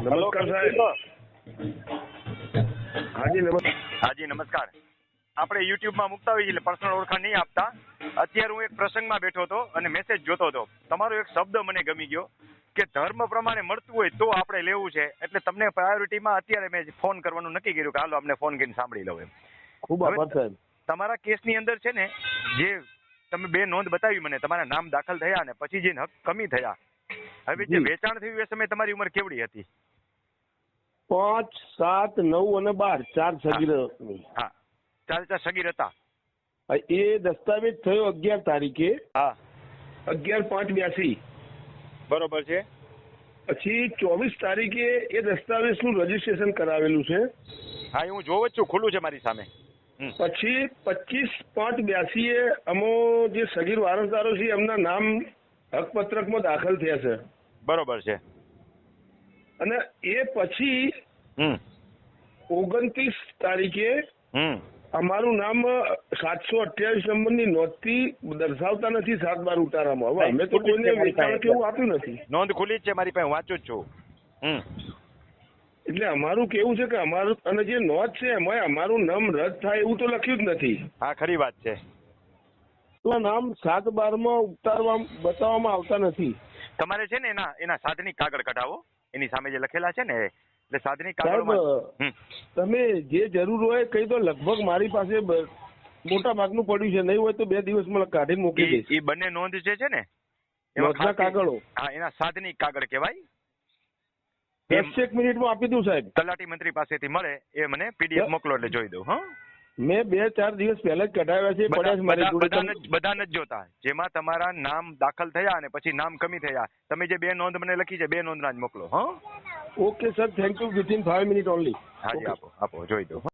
નમસ્કાર સાહેબ. હાજી નમસ્કાર. આપણે યુટ્યુબમાં મૂકતા હોઈએ એટલે પર્સનલ ઓળખાણ નહીં આપતા. અત્યારે હું એક પ્રસંગમાં બેઠો હતો અને મેસેજ જોતો હતો. તમારો એક શબ્દ મને ગમી ગયો કે ધર્મ પ્રમાણે મળતું હોય તો આપણે લેવું છે. એટલે તમને પ્રાયોરિટીમાં અત્યારે મેં ફોન કરવાનું નક્કી કર્યું કે હાલો આપણે ફોન કરીને સાંભળી લઉં એમ. ખૂબ આભાર સાહેબ. તમારા કેસની અંદર છે ને, જે તમે બે નોંધ બતાવી મને, તમારા નામ દાખલ થયા ને પછી જે હક કમી થયા, હવે જે વેચાણ થયું એ સમયે તમારી ઉંમર કેવડી હતી? 5, 7, 9 અને 12 ચાર સગીર. હા, 4 સગીર હતા. એ દસ્તાવેજ થયો 11 તારીખે. હા, 11/5/82. બરોબર છે. પછી 24 તારીખે એ દસ્તાવેજનું રજીસ્ટ્રેશન કરાવેલું છે. હા, હું જોઉં જ છું, ખુલ્લું છે મારી સામે. પછી 25/5/82 અમો જે સગીર વારસદારો છે એમના નામ હકપત્રકમાં દાખલ થયા છે. બરોબર છે. અને એ પછી 29 તારીખે અમારું નામ 728 નંબરની નોંધથી દર્શાવતા નથી 7/12 ઉતારામાં. હવે અમે તો કોઈને વેચાણ કેવું આપ્યું નથી. નોંધ ખુલ્લી જ છે મારી પાસે, વાંચું જ છું. એટલે અમારું કેવું છે કે અમારું, અને જે નોંધ છે એમાં અમારું નામ રદ થાય એવું તો લખ્યું જ નથી. હા, ખરી વાત છે. તો નામ 7/12 ઉતારવા બતાવવામાં આવતા નથી. તમારે છે ને એના સાધનિક કાગળ કઢાવો, એની સામે જે લખેલા છે ને, એટલે સાધનિક કાગળ તમે જે જરૂર હોય કઈ તો લગભગ મારી પાસે મોટા ભાગનું પડ્યું છે. નહીં હોય તો 2 દિવસમાં કાઢીને મૂકી દઈશ. એ બંને નોંધ જે છે ને નોંધના કાગળો, હા, એના સાધનિક કાગળ કહેવાય. 10 મિનિટમાં આપી દઉં સાહેબ. તલાટી મંત્રી પાસેથી મળે એ મને પીડીએફ મોકલો એટલે જોઈ દઉં. હા, મેં 2-4 દિવસ પહેલા જ કઢાવ્યા છે. બધા નથી જોતા. જેમાં તમારા નામ દાખલ થયા અને પછી નામ કમી થયા, તમે જે 2 નોંધ મને લખી છે 2 નોંધના જ મોકલો. હા, okay sir, thank you. Within 5 minute only. હાજી, આપો જોઈ દઉં.